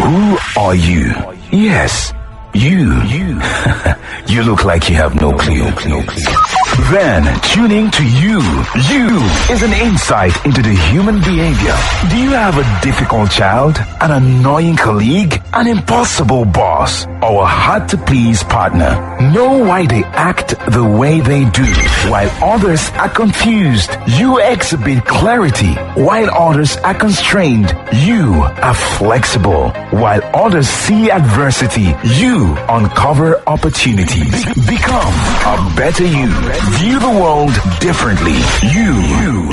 Who are you? Yes, you. You look like you have no clue. Then, tuning to you. You is an insight into the human behavior. Do you have a difficult child, an annoying colleague, an impossible boss, or a hard-to-please partner? Know why they act the way they do. While others are confused, you exhibit clarity. While others are constrained, you are flexible. While others see adversity, you uncover opportunities. Become a better you. View the world differently. You.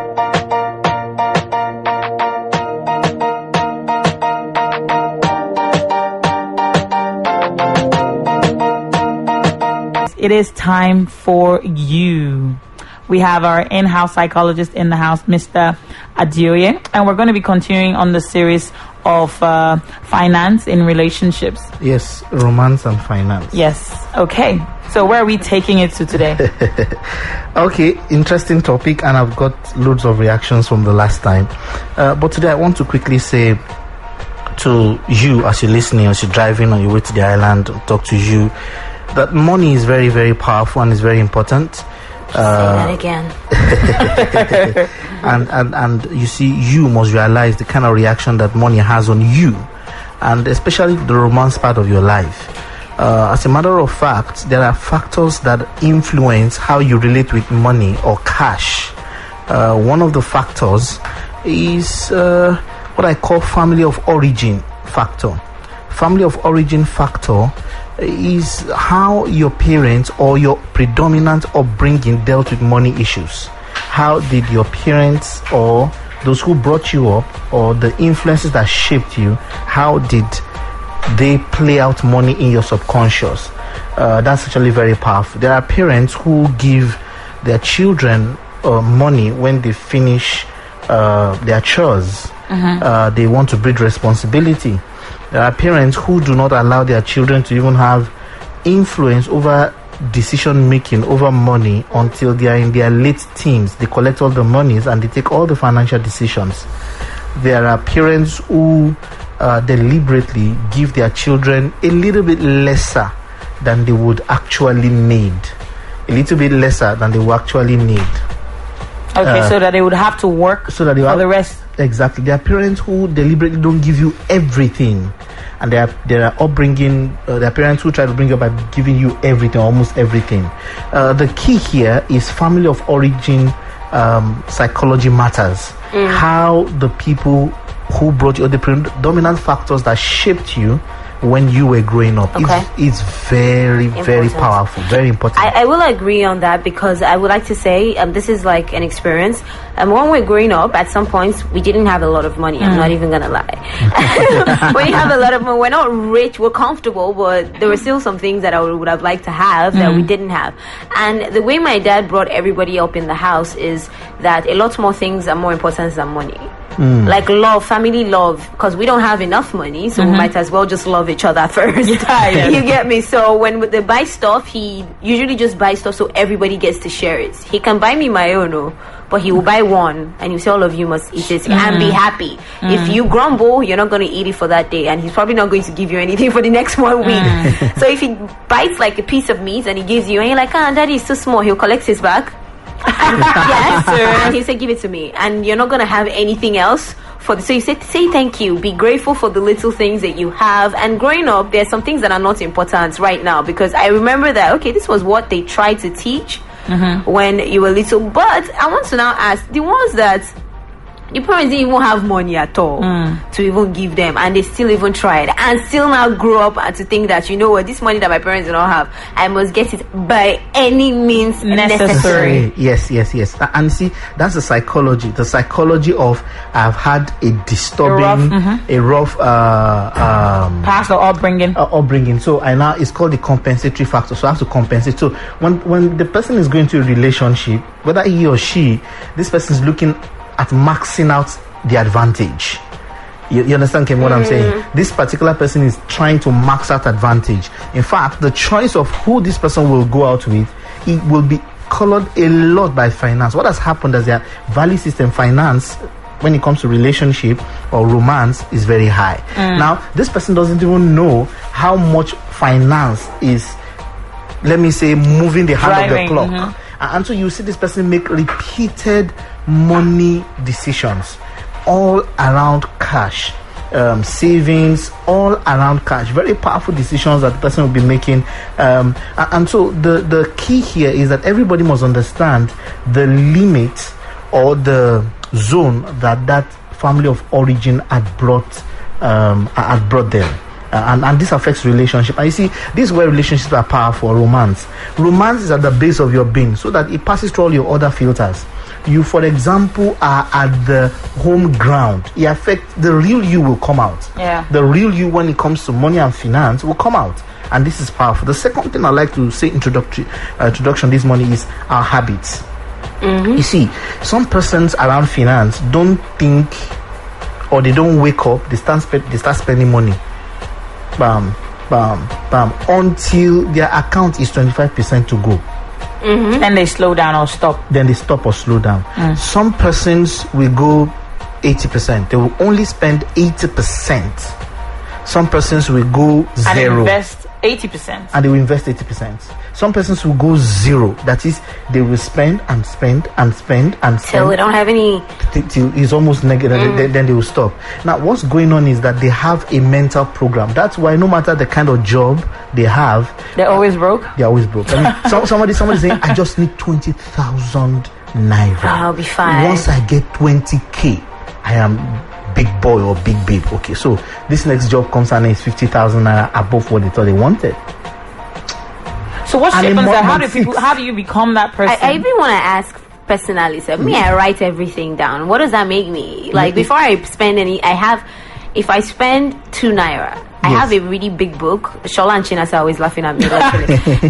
It is time for you. We have our in-house psychologist in the house, Mr. Adioye, and we're going to be continuing on the series of finance in relationships. Yes, romance and finance. Yes. Okay. So where are we taking it to today? Okay, interesting topic, and I've got loads of reactions from the last time. But today I want to quickly say to you, as you're listening, as you're driving on your way to the island, talk to you, that money is very, very powerful and is very important. Say that again. and you see, you must realize the kind of reaction that money has on you, and especially the romance part of your life. As a matter of fact, there are factors that influence how you relate with money or cash. One of the factors is what I call family of origin factor. Family of origin factor is how your parents or your predominant upbringing dealt with money issues. How did your parents or those who brought you up, or the influences that shaped you, how did they play out money in your subconscious? That's actually very powerful. There are parents who give their children money when they finish their chores. They want to breed responsibility. There are parents who do not allow their children to even have influence over decision making over money until they are in their late teens. They collect all the monies and they take all the financial decisions. There are parents who deliberately give their children a little bit lesser than they would actually need. A little bit lesser than they would actually need. Okay, so that they would have to work so that for the rest. Exactly. There are parents who deliberately don't give you everything. And there are upbringing, there are parents who try to bring you up by giving you everything, almost everything. The key here is family of origin psychology matters. How the people who brought you, or the predominant factors that shaped you when you were growing up. Okay. It's very, very powerful, very important. I will agree on that, because I would like to say this is like an experience. When we're growing up, at some points, we didn't have a lot of money. I'm not even going to lie. When you have a lot of money, we're not rich, we're comfortable, but there were still some things that I would have liked to have that we didn't have. And the way my dad brought everybody up in the house is that a lot more things are more important than money. Like love, family love, because we don't have enough money, so we might as well just love each other first. Yeah. You get me? So when they buy stuff, he usually just buys stuff so everybody gets to share it. He can buy me my own, but he will buy one and you say all of you must eat it and be happy. If you grumble, you're not going to eat it for that day, and he's probably not going to give you anything for the next 1 week. So if he bites like a piece of meat and he gives you, and you're like, daddy is too small, he'll collect his back. Yes, and he said, give it to me, and you're not gonna have anything else for so you say thank you, be grateful for the little things that you have. And growing up, there's some things that are not important right now, because I remember that this was what they tried to teach when you were little. But I want to now ask the ones that your parents didn't even have money at all to even give them, and they still even tried, and still now grew up and to think that, you know what, this money that my parents do not have, I must get it by any means necessary. Yes. And see, that's the psychology of I've had a disturbing, a rough past or upbringing. So it's called the compensatory factor. So I have to compensate. So when the person is going to a relationship, whether he or she, this person is looking at maxing out the advantage. You understand, Kim, what I'm saying? This particular person is trying to max out advantage. In fact, the choice of who this person will go out with, it will be colored a lot by finance. What has happened is their value system, finance, when it comes to relationship or romance is very high. Now, this person doesn't even know how much finance is, let me say, moving the hand of the clock. And so you see this person make repeated money decisions all around cash, savings, all around cash. Very powerful decisions that the person will be making. And so the key here is that everybody must understand the limit or the zone that family of origin had brought them. And this affects relationship. And you see, this is where relationships are powerful. Romance is at the base of your being, so that it passes through all your other filters. You, for example, are at the home ground. It affects the real you will come out. Yeah. The real you, when it comes to money and finance, will come out. And this is powerful. The second thing I'd like to say introduction this morning is our habits. You see, some persons around finance don't think, or they don't wake up, they start spending money. Bam, bam, bam, until their account is 25% to go. Then they slow down or stop. Then they stop or slow down. Some persons will go 80%. They will only spend 80%. Some persons will go zero. And invest 80%. And they will invest 80%. Some persons will go zero. That is, they will spend and spend and spend and spend. Till they don't have any. Till it's almost negative. Then they will stop. Now, what's going on is that they have a mental program. That's why no matter the kind of job they have, they're always broke. They're always broke. I mean, somebody saying, I just need 20,000 naira. I'll be fine. Once I get 20k, I am big boy or big babe. Okay, so this next job comes and it's 50,000 naira above what they thought they wanted. So what happens? How do you become that person? I even want to ask personally. So me, I write everything down. What does that make me? Like before I spend any, if I spend 2 naira, I have a really big book. Shola and Chinas are always laughing at me.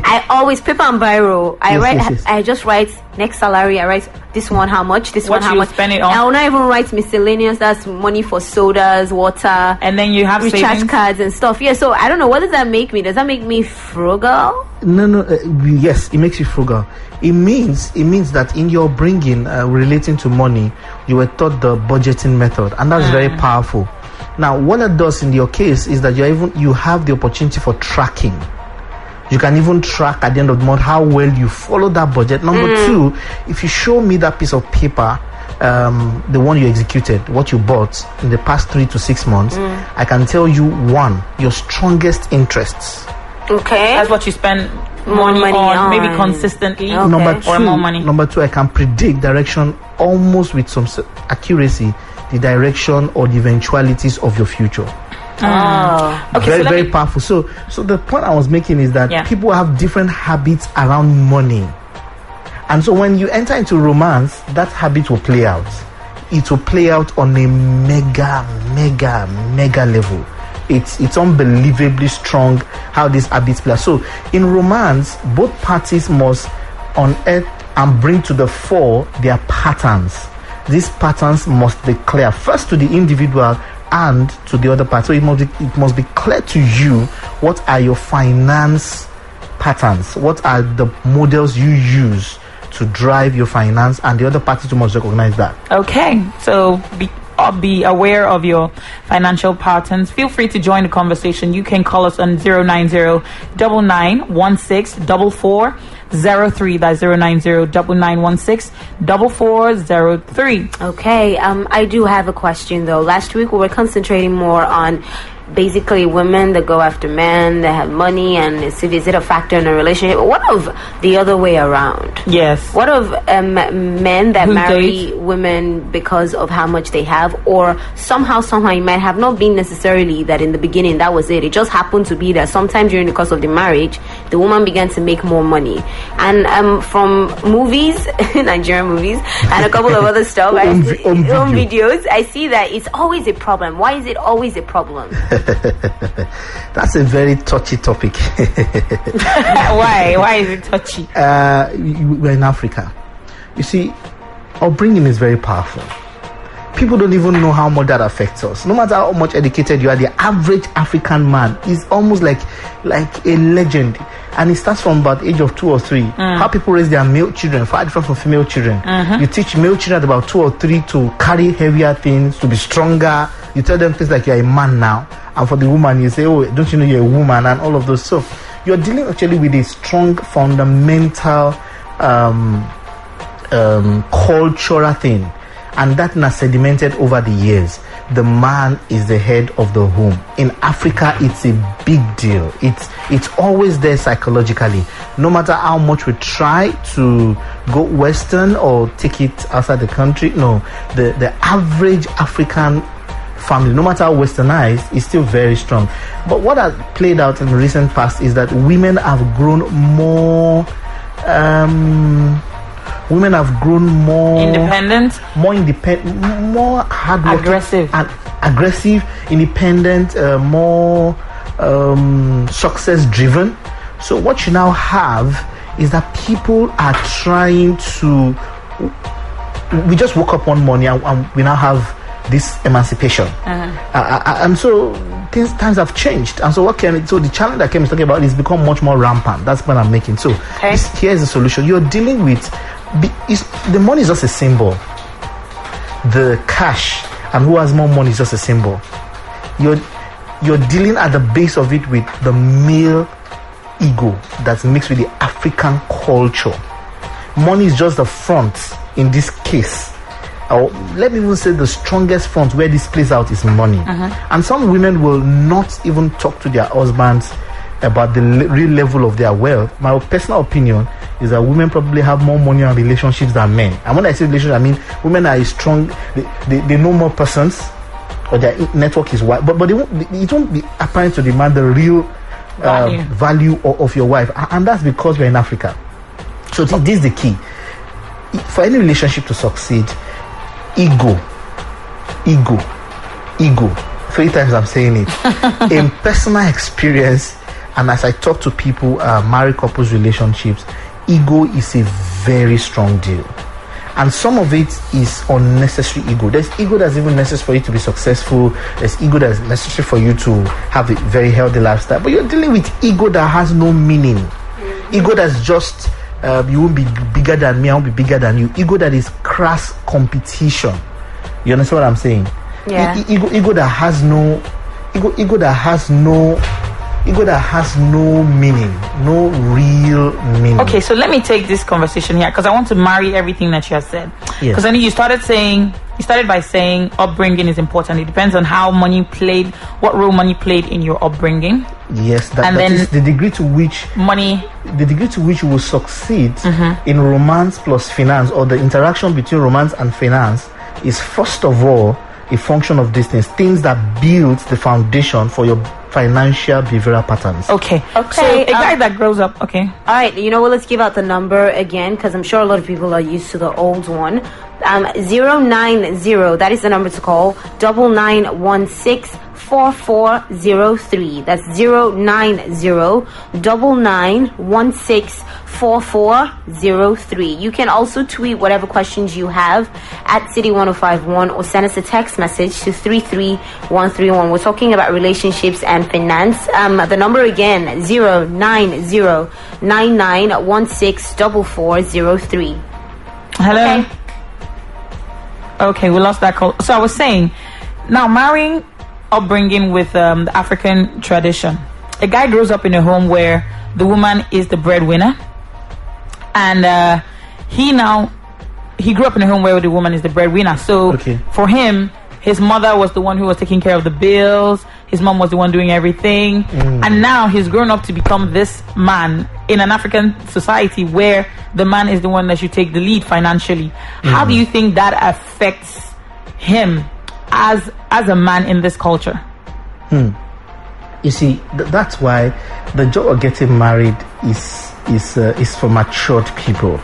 I always paper and biro. I just write next salary. I write this one how much, this what one how much. Spend it on. I will not even write miscellaneous. That's money for sodas, water, and then you have recharge savings? cards and stuff. Yeah. So I don't know. What does that make me? Does that make me frugal? No. Yes, it makes you frugal. It means that in your bringing, relating to money, you were taught the budgeting method, and that's very powerful. Now, what that does in your case is that you have the opportunity for tracking. You can even track at the end of the month how well you follow that budget. Number two, if you show me that piece of paper, the one you executed, what you bought in the past 3 to 6 months, I can tell you, one, your strongest interests. Okay. That's what you spend money on, maybe consistently. Okay. Number two, I can predict direction almost with some accuracy, the direction or the eventualities of your future. Okay, very powerful. So the point I was making is that people have different habits around money, and so when you enter into romance, that habit will play out. It will play out on a mega level. It's unbelievably strong how these habits play out. So in romance, both parties must unearth and bring to the fore their patterns. These patterns must be clear first to the individual and to the other party. So it must be clear to you what are your finance patterns, what are the models you use to drive your finance, and the other party too must recognize that. Okay, so be aware of your financial patterns. Feel free to join the conversation. You can call us on 090-9916-4403. That's 090-9916-4403. Okay, I do have a question though. Last week we were concentrating more on basically women that go after men that have money, and is it a factor in a relationship? What of the other way around? Yes. What of men that marry date women because of how much they have, or somehow it might have not been necessarily that in the beginning that was it. It just happened to be that sometime during the course of the marriage, the woman began to make more money. And from movies, Nigerian movies, and a couple of other stuff, home videos, I see that it's always a problem. Why is it always a problem? That's a very touchy topic. Why is it touchy? We're in Africa. You see, upbringing is very powerful. people don't even know how much that affects us. No matter how much educated you are, the average African man is almost like a legend. And it starts from about the age of 2 or 3. How people raise their male children, far different from female children. You teach male children at about 2 or 3 to carry heavier things, to be stronger. You tell them things like you're a man now. And for the woman, you say, oh, don't you know you're a woman, and all of those. So you're dealing actually with a strong fundamental cultural thing. And that has sedimented over the years. The man is the head of the home. In Africa, it's a big deal. It's always there psychologically. No matter how much we try to go Western or take it outside the country, no, the average African family, no matter how westernized, is still very strong. But what has played out in the recent past is that women have grown more independent, more hardworking, aggressive, independent, more success driven. So what you now have is that people are trying to. We just woke up one morning and we now have this emancipation, and so times have changed. And so the challenge that Kim is talking about is become much more rampant. That's what I'm making. So here's the solution. You're dealing with. The money is just a symbol. The cash and who has more money is just a symbol. You're dealing at the base of it with the male ego that's mixed with the African culture. Money is just the front in this case. Or let me even say the strongest front where this plays out is money. And some women will not even talk to their husbands about the real level of their wealth. My personal opinion is that women probably have more money and relationships than men. And when I say relationships, I mean women are strong. They know more persons, or their network is wide. But it won't be apparent to the man the real value of your wife. And that's because we're in Africa. So this is the key. For any relationship to succeed, ego. 3 times I'm saying it. In personal experience, and as I talk to people, married couples relationships, ego is a very strong deal. And some of it is unnecessary ego. There's ego that's even necessary for you to be successful. There's ego that's necessary for you to have a very healthy lifestyle. But you're dealing with ego that has no meaning. Ego that's just, you won't be bigger than me, I won't be bigger than you. Ego that is crass competition. You understand what I'm saying? Yeah. Ego that has no meaning, no real meaning. Okay, so let me take this conversation here because I want to marry everything that you have said. Yes. Because I know you started by saying upbringing is important. It depends on how what role money played in your upbringing. Yes, that is the degree to which you will succeed in romance plus finance, or the interaction between romance and finance is first of all a function of these things that build the foundation for your financial behavioral patterns. Okay. So a guy that grows up. Okay. All right. You know what? Let's give out the number again because I'm sure a lot of people are used to the old one. 090. That is the number to call. 99164403. That's 09099164403. You can also tweet whatever questions you have at City1051 or send us a text message to 33131. We're talking about relationships and finance. The number again, 09099164403. Hello. Okay, we lost that call. So I was saying, now marrying upbringing with the African tradition. A guy grows up in a home where the woman is the breadwinner, and he grew up in a home where the woman is the breadwinner. So for him, his mother was the one who was taking care of the bills. His mom was the one doing everything. And now he's grown up to become this man in an African society where the man is the one that should take the lead financially. How do you think that affects him as a man in this culture? You see, that's why the job of getting married is for matured people.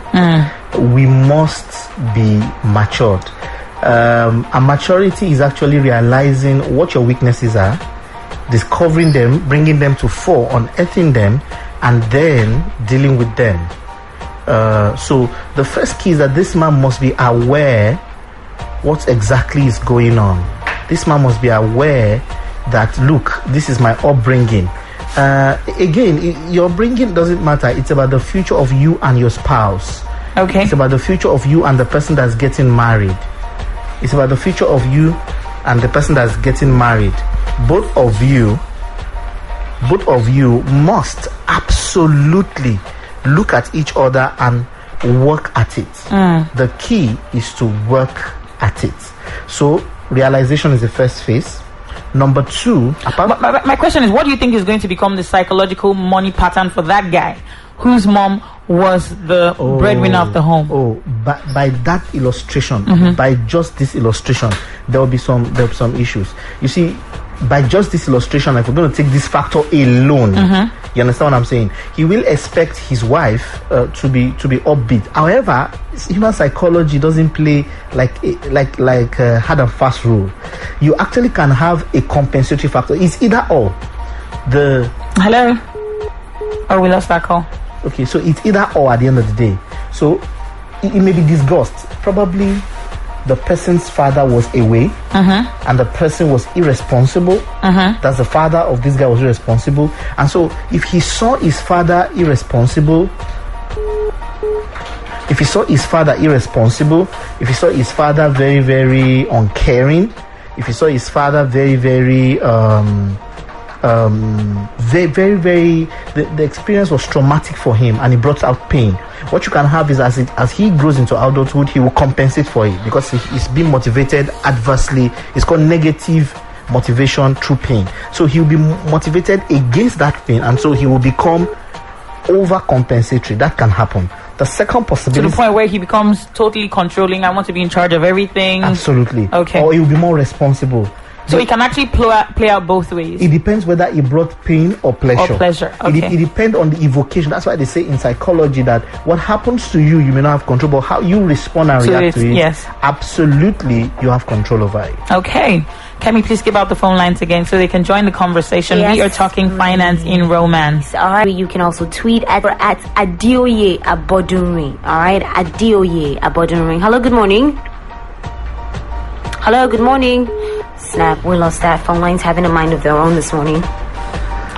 We must be matured. And maturity is actually realizing what your weaknesses are, discovering them, bringing them to fore, unearthing them, and then dealing with them. So the first key is that this man must be aware what exactly is going on. This man must be aware that, look, this is my upbringing. Again, your upbringing doesn't matter. It's about the future of you and your spouse. Okay. It's about the future of you and the person that's getting married. It's about the future of you and the person that's getting married. Both of you must absolutely look at each other and work at it. The key is to work at it. So realization is the first phase. Number two, my question is, what do you think is going to become the psychological money pattern for that guy whose mom was the breadwinner of the home? By that illustration, by just this illustration, there will be some issues. You see, by just this illustration, if we're going to take this factor alone, you understand what I'm saying? He will expect his wife to be upbeat. However, human psychology doesn't play like hard and fast rule. You actually can have a compensatory factor. It's either or. Hello. Oh, we lost that call. Okay, so it's either or at the end of the day. So it may be disgust. Probably the person's father was away and the person was irresponsible. That's the father of this guy was irresponsible. And so if he saw his father irresponsible, if he saw his father very, very uncaring, if he saw his father very, very the experience was traumatic for him and it brought out pain. What you can have is as he grows into adulthood, he will compensate for it because he's being motivated adversely. It's called negative motivation through pain. So he'll be motivated against that pain, and so he will become overcompensatory. That can happen. The second possibility, to the point where he becomes totally controlling. I want to be in charge of everything. Absolutely. Okay. Or he will be more responsible. So it can actually play out both ways. It depends whether it brought pain or pleasure. Okay. It depends on the evocation. That's why they say in psychology that what happens to you, you may not have control, but how you respond and react to it, yes, absolutely, you have control over it. Okay. Can we please give out the phone lines again so they can join the conversation? Yes. We are talking finance in romance. All right. You can also tweet at Adioye Abodunrin. All right. Adioye Abodunrin. Hello, good morning. Hello, good morning. Snap, we lost that. Phone lines having a mind of their own this morning.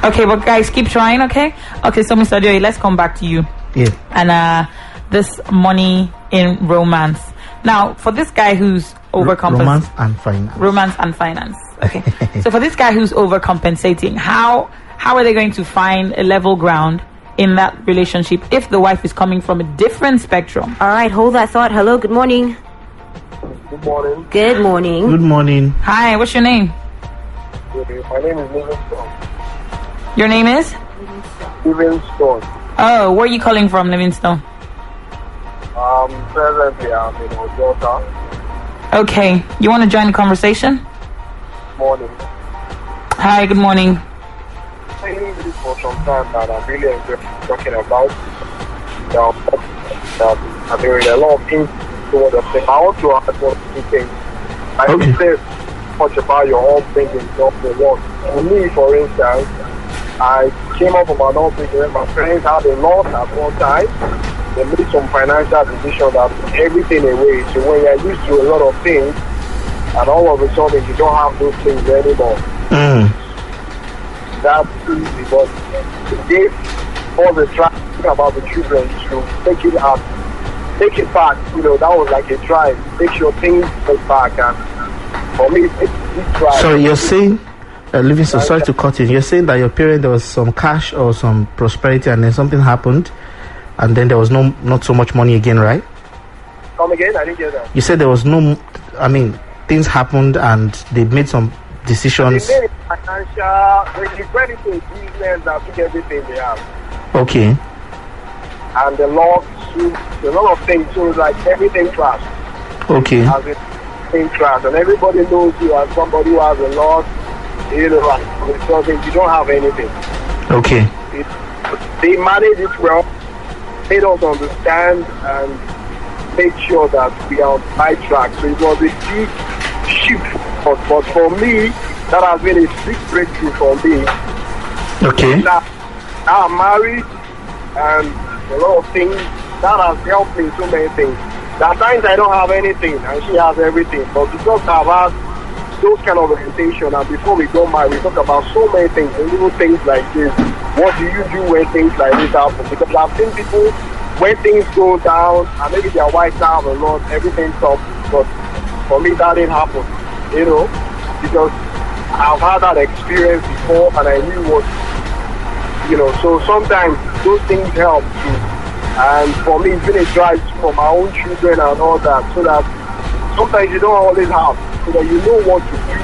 Okay, but guys, keep trying, okay? Okay, so Mr. Adioye, let's come back to you. Yeah. And this money in romance. Now, for this guy who's romance and finance. Okay. So for this guy who's overcompensating, how are they going to find a level ground in that relationship if the wife is coming from a different spectrum? All right, hold that thought. Hello, good morning. Good morning. Good morning. Good morning. Hi, what's your name? My name is Livingstone. Your name is? Livingstone. Oh, where are you calling from, Livingstone? Presently I'm in Ojota. Okay, you want to join the conversation? Morning. Hi, good morning. I been this for some time now, and I'm really enjoying talking about I mean, a lot of things towards the thing. I want to ask one thing. I didn't say much about your upbringing, not the work. For me, for instance, I came up from an upbringing. My parents had a lot at one time. They made some financial decisions that took everything away. So when you're used to a lot of things, and all of a sudden you don't have those things anymore. That's easy, but to give all the trying about the children to take it up, take it back, that was like a drive. Take your things back, and for me, it's drive. So you're saying, Livingston, sorry to cut in. You're saying that your parents, there was some cash or some prosperity, and then something happened, and then there was not so much money again, right? Come again? I didn't get that. You said there was things happened and they made some decisions. They made they went into a business that took everything they have. Okay. And the law sued a lot of things, so it's like everything crashed. Okay. As everything crashed, and everybody knows you as somebody who has a lot, because you don't have anything. Okay. They manage it well, made us understand and make sure that we are on the right track. So it was a big shift, but for me, that has been a big breakthrough for me. Okay. Now I'm married, and a lot of things that has helped me in so many things. At times I don't have anything and she has everything, but because I've had those kind of orientation, and before we go married, we talk about so many things, and little things like this. What do you do when things like this happen? Because I've seen people, when things go down, and maybe their wives have a lot, everything stops, but for me that didn't happen, you know, because I've had that experience before, and I knew what, you know, so sometimes those things help too. And for me, it's been a drive for my own children and all that, so that sometimes you don't always have, so that you know what to do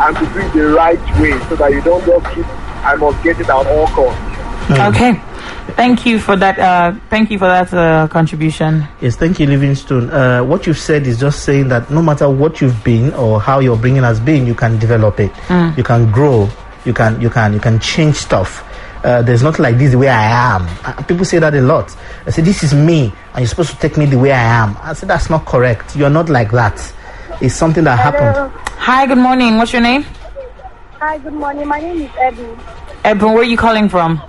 and to do it the right way, so that you don't just keep, I must get it at all costs. Okay. Thank you for that. Contribution. Yes, thank you, Livingstone. What you've said is just saying that no matter what you've been or how your bringing has been, you can develop it. You can grow. You can change stuff. There's not like this the way I am. People say that a lot. They say this is me, and you're supposed to take me the way I am. I say that's not correct. You're not like that. It's something that happened. Hi, good morning. What's your name? Hi, good morning. My name is Ebu. Ebu, where are you calling from?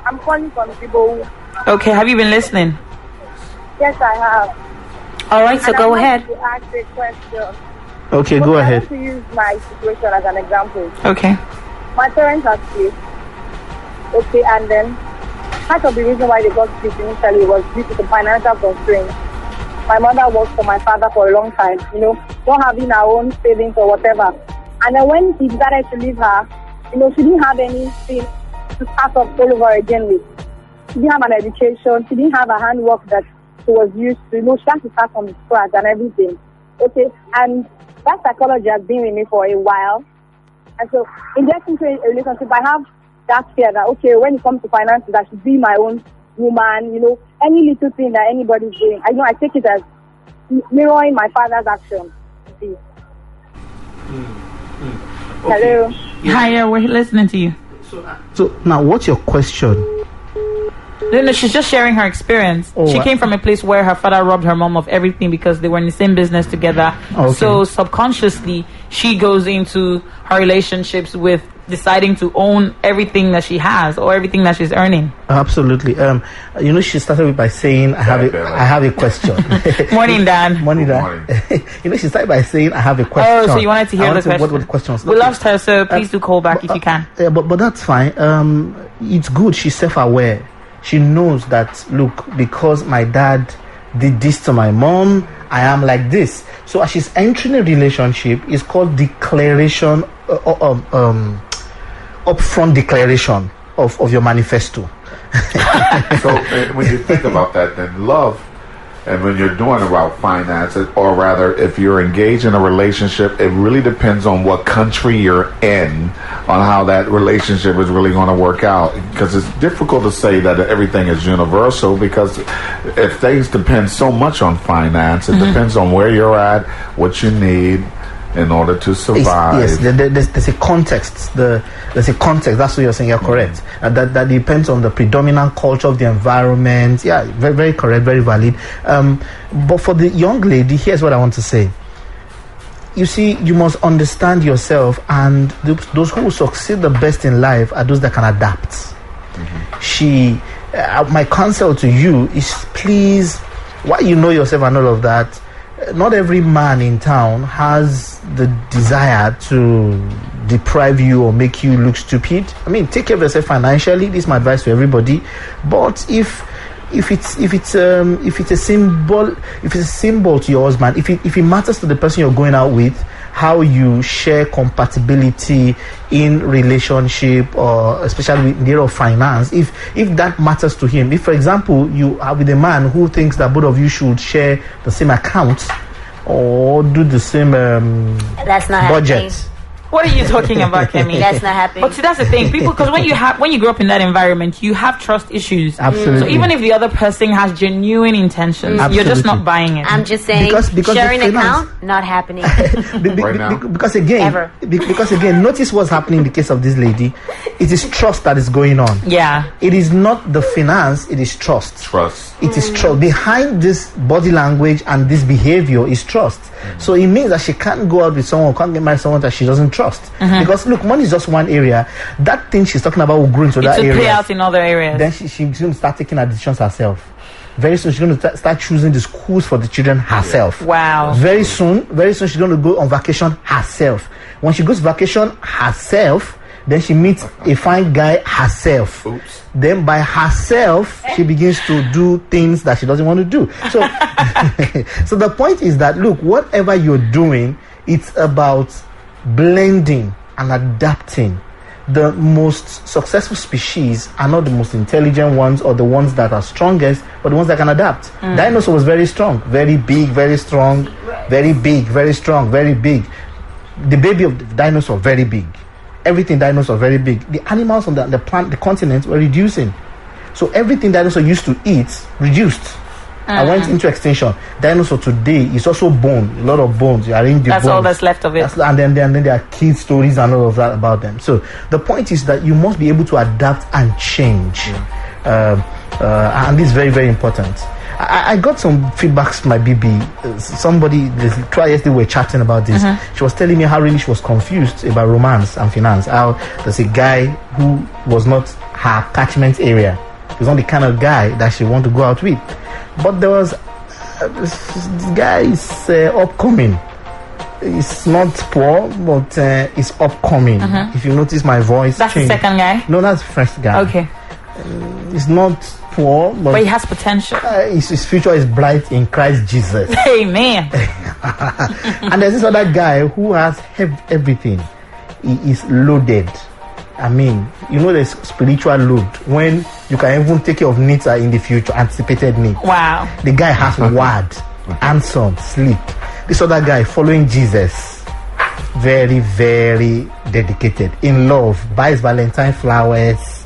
I'm calling from Zibo. Okay, have you been listening? Yes, I have. All right, so And go I ahead. want to ask a question. Okay, go ahead. I want to use my situation as an example. Okay. My parents are split. Okay, and then part of the reason why they got split initially was due to the financial constraints. My mother worked for my father for a long time, you know, not having her own savings or whatever. And then when he decided to leave her, you know, she didn't have anything to start up all over again with. She didn't have an education. She didn't have a handwork that she was used to. You know, she had to start from scratch and everything. Okay, and that psychology has been with me for a while. And so, in getting into a relationship, I have that fear that, okay, when it comes to finances, I should be my own woman. You know, any little thing that anybody's doing, I take it as mirroring my father's action. Hello. Hi, yeah, we're listening to you. So now, what's your question? No, she's just sharing her experience. She came from a place where her father robbed her mom of everything because they were in the same business together. Okay. So subconsciously, she goes into her relationships with deciding to own everything that she has or everything that she's earning. Absolutely. You know, she started by saying, I have a question. Morning, Dan. Morning, Dan. You know, she started by saying, I have a question. Oh, so you wanted to hear the question. What the question was. We lost her, so please do call back if you can. But that's fine. It's good. She's self-aware. She knows that, look, because my dad did this to my mom, I am like this. So as she's entering a relationship, it's called declaration, upfront declaration of your manifesto. So when you think about that, then love, and when you're doing about finances, or rather, if you're engaged in a relationship, it really depends on what country you're in, on how that relationship is really going to work out. Because it's difficult to say that everything is universal, because if things depend so much on finance, it depends on where you're at, what you need in order to survive. Yes, there's a context. There's a context. That's what you're saying. You're correct. That depends on the predominant culture of the environment. Yeah, very, very correct, very valid. But for the young lady, here's what I want to say. You see, you must understand yourself, and those who succeed the best in life are those that can adapt. My counsel to you is, please, while you know yourself and all of that, not every man in town has the desire to deprive you or make you look stupid. I mean, take care of yourself financially. This is my advice to everybody. But if it's a symbol to your husband, if it matters to the person you're going out with, how you share compatibility in relationship, or especially in the area of finance, if that matters to him, if for example you are with a man who thinks that both of you should share the same account or do the same that's not budget. Happening. What are you talking about, Kemi? That's not happening. But see, that's the thing. People, because when you grow up in that environment, you have trust issues. Absolutely. So even if the other person has genuine intentions, you're just not buying it. I'm just saying, because sharing account, not happening. Right now. Because again, notice what's happening in the case of this lady. It is trust that is going on. Yeah. It is not the finance, it is trust. It is trust. Behind this body language and this behavior is trust. So it means that she can't go out with someone, can't get married to someone that she doesn't trust. Because look, money is just one area. That thing she's talking about will grow into that area. It will play out in other areas. Then she's going to start taking her decisions herself. Very soon she's going to start choosing the schools for the children herself. Wow. Very soon she's going to go on vacation herself. When she goes vacation herself, then she meets a fine guy herself. Oops. Then by herself, she begins to do things that she doesn't want to do. So, so the point is that, look, whatever you're doing, it's about blending and adapting. The most successful species are not the most intelligent ones or the ones that are strongest, but the ones that can adapt. Dinosaur was very strong, very big, very strong, very big, very strong, very big. The baby of the dinosaur, very big. Everything dinosaur, very big. The animals on the plant, the continent were reducing. So everything dinosaur used to eat reduced. I went into extinction. Dinosaur today is also bone, a lot of bones. You arrange the That's bones. all that's left of it. And then there are kid stories and all of that about them. So the point is that you must be able to adapt and change. And this is very, very important. I got some feedbacks from my BB. Somebody, yesterday we were chatting about this. She was telling me how really she was confused about romance and finance. How there's a guy who was not her catchment area. He was not the kind of guy that she want to go out with. But there was this guy is upcoming. He's not poor, but he's upcoming. If you notice my voice, That's the second guy? No, that's the first guy. Okay. He's not poor, But he has potential. his future is bright in Christ Jesus. Amen. And there's this other guy who has everything. He is loaded. I mean, you know, there's spiritual load when you can even take care of needs in the future, anticipated needs. Wow. The guy has word, handsome, sleek. This other guy following Jesus, very, very dedicated, in love, buys Valentine flowers,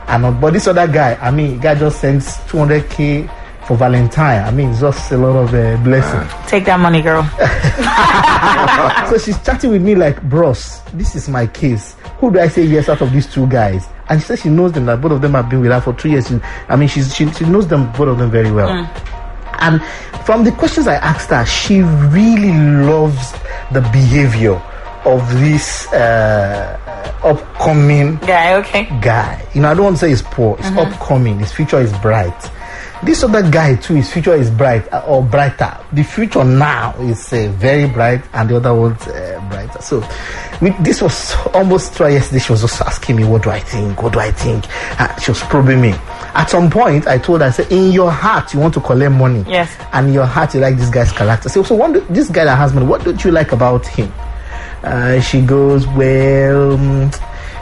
and all. But this other guy, I mean, guy just sends 200K for Valentine. I mean, it's just a lot of blessing. Take that money, girl. So she's chatting with me like, bros, this is my case. Who do I say yes out of these two guys? And she says she knows them, that both of them have been with her for 2 years. She knows them, both of them, very well. And from the questions I asked her, she really loves the behavior of this upcoming guy. You know, I don't want to say he's poor. It's upcoming. His future is bright. This other guy too, his future is bright or brighter. The future now is very bright, and the other one's brighter. So, this was almost 3 yesterday. She was just asking me, "What do I think? What do I think?" She was probing me. At some point, I told her, I said, "In your heart, you want to collect money. Yes. And in your heart, you like this guy's character. So this guy that has money, what don't you like about him?" She goes, "Well,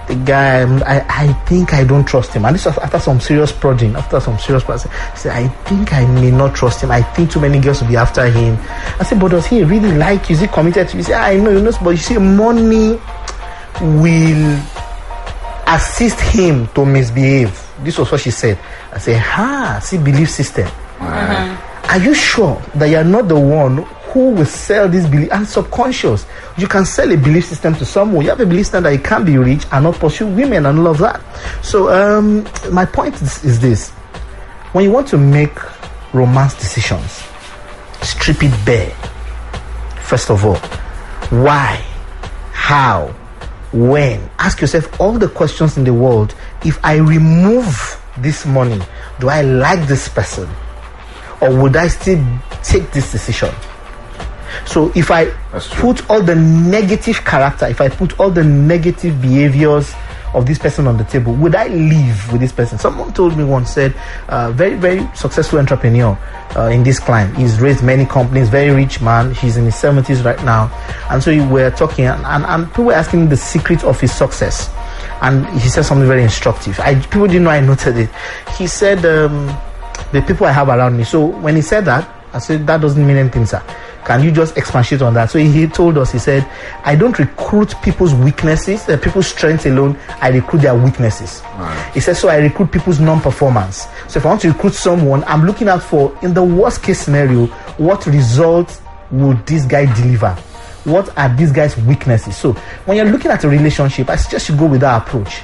the guy, I think I don't trust him." And this was after some serious prodding, after some serious prodding. She said, "I think I may not trust him. I think too many girls will be after him." I said, "But does he really like you? Is he committed to you?" He said, "I know, you know, but you see, money will assist him to misbehave." This was what she said. I said, see, belief system. Are you sure that you're not the one who will sell this belief? And subconscious, you can sell a belief system to someone. You have a belief system that you can be rich and not pursue women and all of that. So my point is this: when you want to make romance decisions, strip it bare. First of all, why, how, when? Ask yourself all the questions in the world. If I remove this money, do I like this person, or would I still take this decision? So if I put all the negative character, if I put all the negative behaviors of this person on the table, would I live with this person? Someone told me once, said, very, very successful entrepreneur in this climb. He's raised many companies, very rich man. He's in his 70s right now. And so we were talking, and people were asking him the secret of his success. And he said something very instructive. People didn't know I noted it. He said, the people I have around me. So when he said that, I said, that doesn't mean anything, sir. Can you just expatiate on that? So he told us, he said, I don't recruit people's weaknesses, people's strengths alone. I recruit their weaknesses. Right. He said, so I recruit people's non-performance. So if I want to recruit someone, I'm looking out for, in the worst case scenario, what results would this guy deliver? What are this guy's weaknesses? So when you're looking at a relationship, I suggest you go with that approach.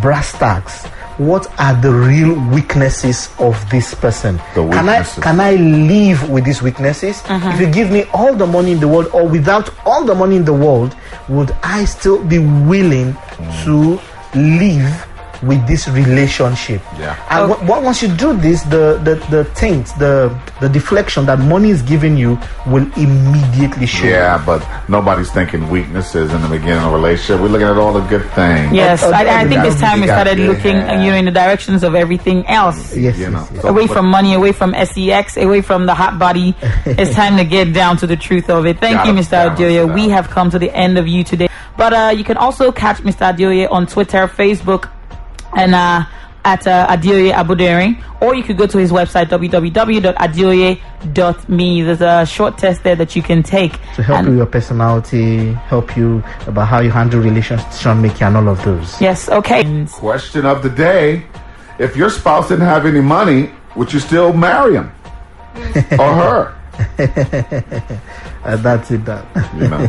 Brass tacks. What are the real weaknesses of this person? Can I live with these weaknesses? If you give me all the money in the world, or without all the money in the world, would I still be willing to live with this relationship. Yeah. And once you do this, the taint, the deflection that money is giving you will immediately show. Yeah, but nobody's thinking weaknesses in the beginning of a relationship. We're looking at all the good things. Yes, I think it's time we started looking, in the directions of everything else. Yes, Away from money, away from sex, away from the hot body. It's time to get down to the truth of it. Thank you, Mr. Adeoye. We have come to the end of you today. But you can also catch Mr. Adeoye on Twitter, Facebook, and at Adeoye Abudere, or you could go to his website www.adeoye.me. There's a short test there that you can take to help you with your personality, help you about how you handle relationships, making, and all of those. Yes, okay. Question of the day: if your spouse didn't have any money, would you still marry him or her? And that's it. You know.